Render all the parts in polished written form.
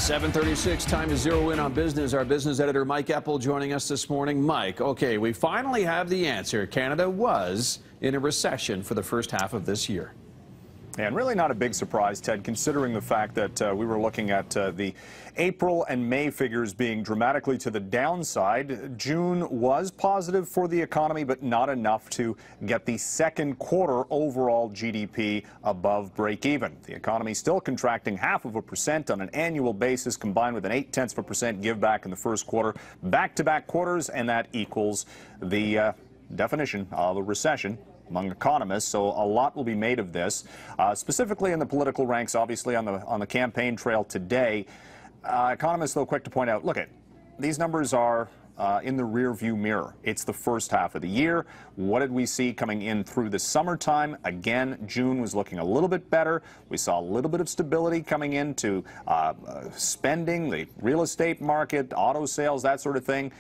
7:36, time to zero in on business. Our business editor, Mike Eppel, joining us this morning. Mike, okay, we finally have the answer. Canada was in a recession for the first half of this year. And really not a big surprise, Ted, considering the fact that we were looking at the April and May figures being dramatically to the downside. June was positive for the economy, but not enough to get the second quarter overall GDP above break even. The economy still contracting 0.5% on an annual basis, combined with an 0.8% give back in the first quarter, back-to-back quarters, and that equals the definition of a recession among economists. So a lot will be made of this, specifically in the political ranks, obviously on the campaign trail today. Economists, though, quick to point out, look, these numbers are in the rear-view mirror. It's the first half of the year. What did we see coming in through the summertime? Again, June was looking a little bit better. We saw a little bit of stability coming into spending, the real estate market, auto sales, that sort of thing.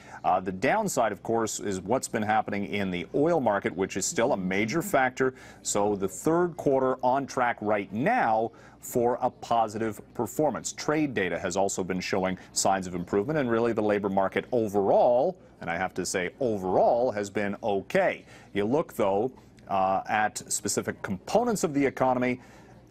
The downside, of course, is what's been happening in the oil market, which is still a major factor. So the third quarter on track right now for a positive performance. Trade data has also been showing signs of improvement, and really the labor market overall, and I have to say overall, has been okay. You look, though, at specific components of the economy,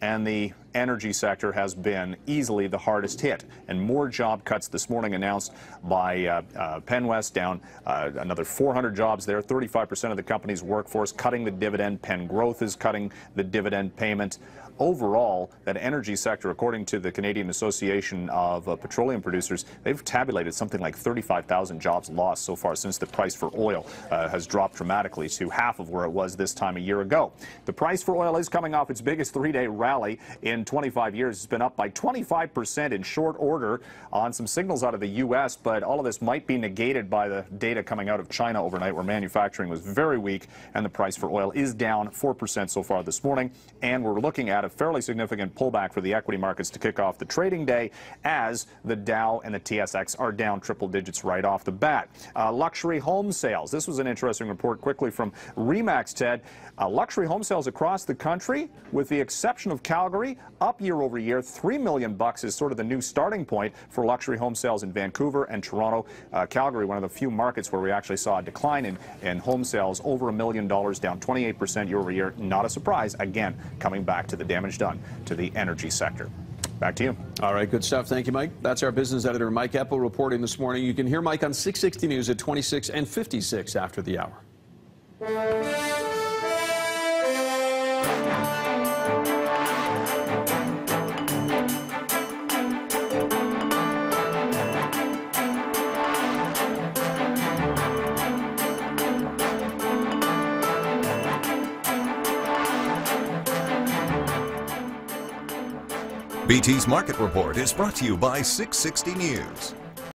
and the energy sector has been easily the hardest hit. And more job cuts this morning announced by Penwest, down another 400 jobs there, 35% of the company's workforce cutting the dividend. Penn Growth is cutting the dividend payment. Overall, that energy sector, according to the Canadian Association of Petroleum Producers, they've tabulated something like 35,000 jobs lost so far since the price for oil has dropped dramatically to half of where it was this time a year ago. The price for oil is coming off its biggest three-day rally in 25 years. It's been up by 25% in short order on some signals out of the U.S., but all of this might be negated by the data coming out of China overnight, where manufacturing was very weak, and the price for oil is down 4% so far this morning. And we're looking at a fairly significant pullback for the equity markets to kick off the trading day, as the Dow and the TSX are down triple digits right off the bat. Luxury home sales. This was an interesting report quickly from Remax, Ted. Luxury home sales across the country, with the exception of Calgary, up year over year. $3 million is sort of the new starting point for luxury home sales in Vancouver and Toronto. Calgary, one of the few markets where we actually saw a decline in home sales, over $1 million, down 28% year over year. Not a surprise, again, coming back to the damage done to the energy sector. Back to you. All right, good stuff. Thank you, Mike. That's our business editor, Mike Eppel, reporting this morning. You can hear Mike on 660 News at 26 and 56 after the hour. BT's Market Report is brought to you by 660 News.